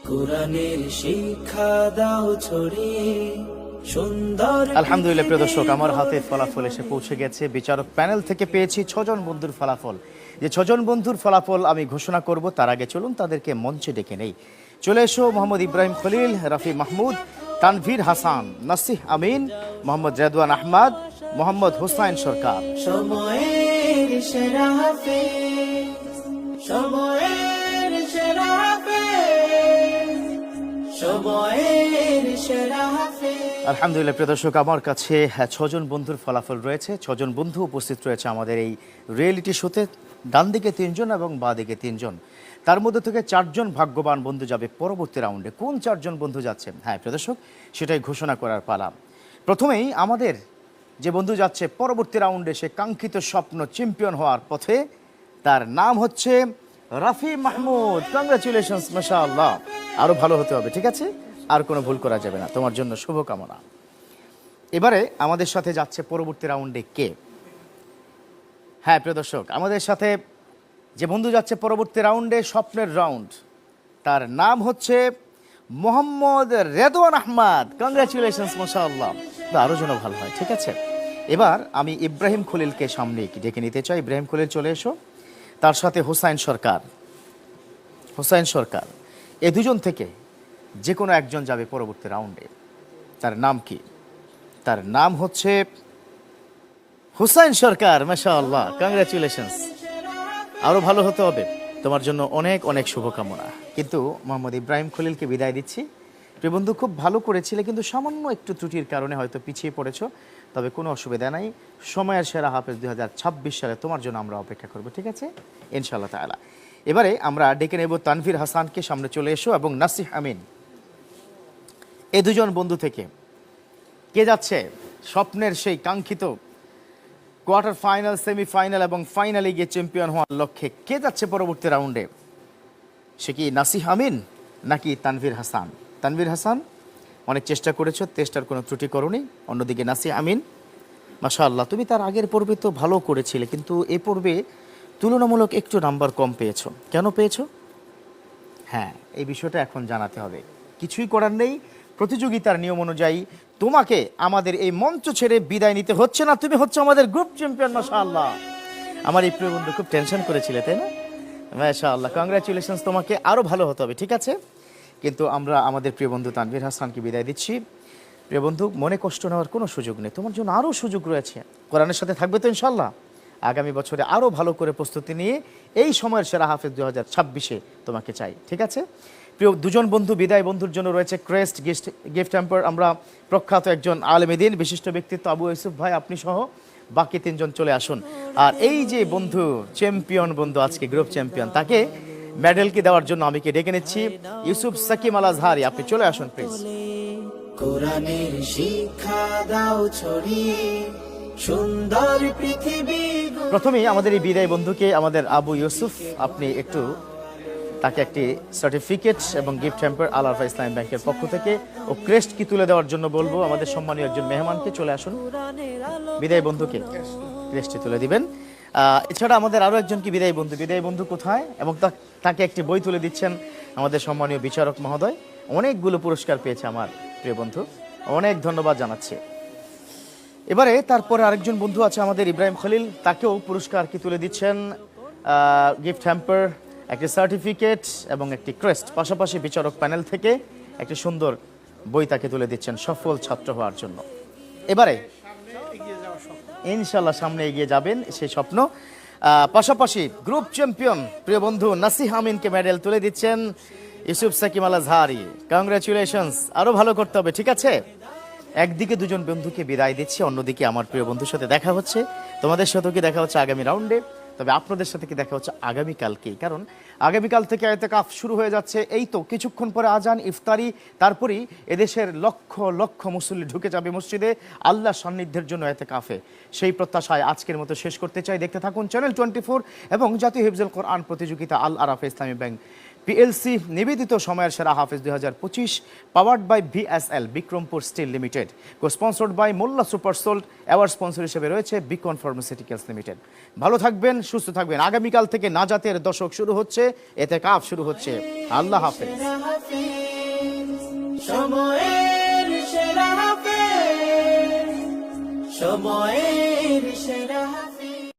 কোরআনের শিক্ষা দাও ছড়িয়ে সুন্দর। আলহামদুলিল্লাহ প্রিয় দর্শক, আমার হাতে ফলাফল এসে পৌঁছে গেছে। বিচারক প্যানেল থেকে পেয়েছি 6 জন বন্ধুর ফলাফল। যে 6 জন বন্ধুর ফলাফল আমি ঘোষণা করব তার আগে চলুন তাদেরকে মঞ্চে ডেকে নেই। চলে এসো মোহাম্মদ ইব্রাহিম খলিল, রাফি মাহমুদ, তানভীর হাসান, নাসিহ আমিন, মোহাম্মদ রেদওয়ান আহমদ, মোহাম্মদ হোসাইন সরকার। সময়ের সেরা হাফেজ, সময়ের সেরা হাফেজ, সময়ের সেরা হাফেজ। আলহামদুলিল্লাহ প্রিয় দর্শক, আমার কাছে 6 জন বন্ধুর ফলাফল রয়েছে। 6 জন বন্ধু উপস্থিত রয়েছে আমাদের এই রিয়েলিটি শোতে। ডান দিকে 3 জন এবং বাঁ দিকে 3 জন। তার মধ্যে থেকে 4 জন ভাগ্যবান বন্ধু যাবে পরবর্তী রাউন্ডে। কোন 4 জন বন্ধু যাচ্ছে, হ্যাঁ প্রিয় দর্শক, সেটাই ঘোষণা করার পালা। প্রথমেই আমাদের যে বন্ধু যাচ্ছে পরবর্তী রাউন্ডে, সে কাঙ্ক্ষিত স্বপ্ন চ্যাম্পিয়ন হওয়ার পথে, তার নাম হচ্ছে রাফি মাহমুদ। কংগ্রাচুলেশনস, মাশাআল্লাহ। আরো ভালো হতে হবে, ঠিক আছে? আর কোনো ভুল করা যাবে না, তোমার জন্য শুভকামনা। এবারে আমাদের সাথে যাচ্ছে পরবর্তী রাউন্ডে কে? হ্যাঁ প্রিয় দর্শক, আমাদের সাথে যে বন্ধু যাচ্ছে পরবর্তী রাউন্ডে, স্বপ্নের রাউন্ড, তার নাম হচ্ছে মোহাম্মদ রেদওয়ান আহমদ। কংগ্রাচুলেশনস, মাশাআল্লাহ। আরও যেন ভালো হয়, ঠিক আছে? এবার আমি ইব্রাহিম খলিলকে সামনে ডেকে নিতে চাই। ইব্রাহিম খলিল চলে এসো। তার সাথে হোসাইন সরকার। হোসাইন সরকার, এই দুজন থেকে যে কোনো একজন যাবে পরবর্তী রাউন্ডে। তার নাম কি? তার নাম হচ্ছে হোসাইন সরকার। মাশাআল্লাহ, কংগ্রাচুলেশনস। আরও ভালো হতে হবে, তোমার জন্য অনেক অনেক শুভকামনা। কিন্তু মোহাম্মদ ইব্রাহিম খলিলকে বিদায় দিচ্ছি। প্রিয় বন্ধু, খুব ভালো করেছিলে, কিন্তু সামান্য একটু ত্রুটির কারণে হয়তো পিছিয়ে পড়েছো। তবে কোনো অসুবিধা নাই। সময়ের সেরা হাফেজ 2026 সালে তোমার জন্য আমরা অপেক্ষা করব, ঠিক আছে? ইনশাআল্লাহ তাআলা। এবারে আমরা ডেকে নেব তানভীর হাসানকে। সামনে চলে এসো, এবং নাসিহ আমিন। এই দুজন বন্ধু থেকে কে যাচ্ছে স্বপ্নের সেই কাঙ্ক্ষিত কোয়ার্টার ফাইনাল, সেমিফাইনাল এবং ফাইনালে গিয়ে চ্যাম্পিয়ন হওয়ার লক্ষ্যে? কে যাচ্ছে পরবর্তী রাউন্ডে? সে কি নাসিহ আমিন নাকি তানভীর হাসান? তানভীর হাসান, অনেক চেষ্টা করেছো, চেষ্টার কোনো ত্রুটি করোনি। অন্যদিকে নাসিহ আমিন, মাশাআল্লাহ, তুমি তার আগের পর্বে তো ভালো করেছিলে, কিন্তু এ পর্বে তুলনামূলক একটু নাম্বার কম পেয়েছো। কেন পেয়েছো? হ্যাঁ, এই বিষয়টা এখন জানাতে হবে। কিছুই করার নেই, প্রতিযোগিতার নিয়ম অনুযায়ী তোমাকে আমাদের এই মঞ্চ ছেড়ে বিদায় নিতে হচ্ছে না। তুমি হচ্ছে আমাদের গ্রুপ চ্যাম্পিয়ন। মাশাআল্লাহ, আমার এই প্রিয় বন্ধু খুব টেনশন করেছিলে, তাই না? মাশাআল্লাহ, কংগ্রাচুলেশনস, তোমাকে আরও ভালো হতে হবে, ঠিক আছে? কিন্তু আমরা আমাদের প্রিয় বন্ধু তানভীর হাসানকে বিদায় দিচ্ছি। প্রিয় বন্ধু, মনে কষ্ট নেওয়ার কোনো সুযোগ নেই, তোমার জন্য আরও সুযোগ রয়েছে। কোরআনের সাথে থাকবে তো ইনশাআল্লাহ? আগামী বছরে আরও ভালো করে প্রস্তুতি নিয়ে এই সময়ের সেরা হাফেজ 2026-এ তোমাকে চাই, ঠিক আছে? প্রিয় দুজন বন্ধু বিদায়। বন্ধুর জন্য রয়েছে ক্রেস্ট গিফট হ্যাম্পার। আমরা প্রখ্যাত একজন আলেমে দ্বীন, বিশিষ্ট ব্যক্তিত্ব আবু ইউসুফ ভাই, আপনি সহ বাকি 3 জন চলে আসুন। আর এই যে বন্ধু চ্যাম্পিয়ন বন্ধু, আজকে গ্রুপ চ্যাম্পিয়ন, তাকে মেডেলকে দেওয়ার জন্য আমি ডেকে নিচ্ছি ইউসুফ সাকিম আল আজহারি। আপনি চলে আসুন প্লিজ। কোরআনের শিক্ষা দাও ছড়িয়ে সুন্দর পৃথিবী। প্রথমেই আমাদের এই বিদায় বন্ধুকে, আমাদের আবু ইউসুফ, আপনি একটু তাকে একটি সার্টিফিকেট এবং গিফট হ্যাম্পার আল আরফা ইসলামী ব্যাংকের পক্ষ থেকে ও ক্রেস্ট কি তুলে দেওয়ার জন্য বলবো। আমাদের সম্মানীয় একজন মেহমানকে, চলে আসুন। বিদায় বন্ধুকে ক্রেস্টটি তুলে দিবেন। এছাড়া আমাদের আরও একজন কি বিদায় বন্ধু। বিদায় বন্ধু কোথায়? এবং তাকে একটি বই তুলে দিচ্ছেন আমাদের সম্মানীয় বিচারক মহোদয়। অনেকগুলো পুরস্কার পেয়েছে আমার প্রিয় বন্ধু, অনেক ধন্যবাদ জানাচ্ছি। এবারে তারপরে আরেকজন বন্ধু আছে আমাদের ইব্রাহিম খলিল, তাকেও পুরস্কার কি তুলে দিচ্ছেন, গিফট হ্যাম্পার, একটি সার্টিফিকেট এবং একটি ক্রেস্ট। পাশাপাশি বিচারক প্যানেল থেকে একটি সুন্দর বই তাকে তুলে দিচ্ছেন সফল ছাত্র হওয়ার জন্য। এবারে ইনশাল্লাহ সামনে এগিয়ে যাবেন সেই স্বপ্ন। পাশাপাশি গ্রুপ চ্যাম্পিয়ন প্রিয় বন্ধু নাসিহ আমিনকে মেডেল তুলে দিচ্ছেন ইউসুফ সাকিম আল আজহারি। কংগ্রাচুলেশনস, আরও ভালো করতে হবে, ঠিক আছে? একদিকে দুজন বন্ধুকে বিদায় দিচ্ছি, অন্যদিকে আমার প্রিয় বন্ধুর সাথে দেখা হচ্ছে। তোমাদের সাথেও কি দেখা হচ্ছে আগামী রাউন্ডে, তবে আপনাদের সাথে কি দেখা হচ্ছে আগামীকালকেই, কারণ আগামীকাল থেকে ইতিকাফ শুরু হয়ে যাচ্ছে। এই তো কিছুক্ষণ পরে আজান, ইফতারি, তারপরেই এদেশের লক্ষ লক্ষ মুসল্লি ঢুকে যাবে মসজিদে আল্লাহ সান্নিধ্যের জন্য ইতিকাফে। সেই প্রত্যাশায় আজকের মতো শেষ করতে চাই। দেখতে থাকুন চ্যানেল 24 এবং জাতীয় হিফজুল কোরআন প্রতিযোগিতা আল আরফা ইসলামী ব্যাংক পিএলসি নিবেদিত সময়ের সেরা হাফেজ 2025, powered by BSL Bikrampur steel limited, co sponsored by Mollah super salt. Award sponsor হিসেবে রয়েছে বিকন ফার্মাসিউটিক্যালস লিমিটেড। ভালো থাকবেন, সুস্থ থাকবেন। আগামীকাল থেকে নাজাতের দশক শুরু হচ্ছে, এতেকাফ শুরু হচ্ছে। আল্লাহ হাফেজ। সময়ের সেরা হাফেজ, সময়ের সেরা হাফেজ।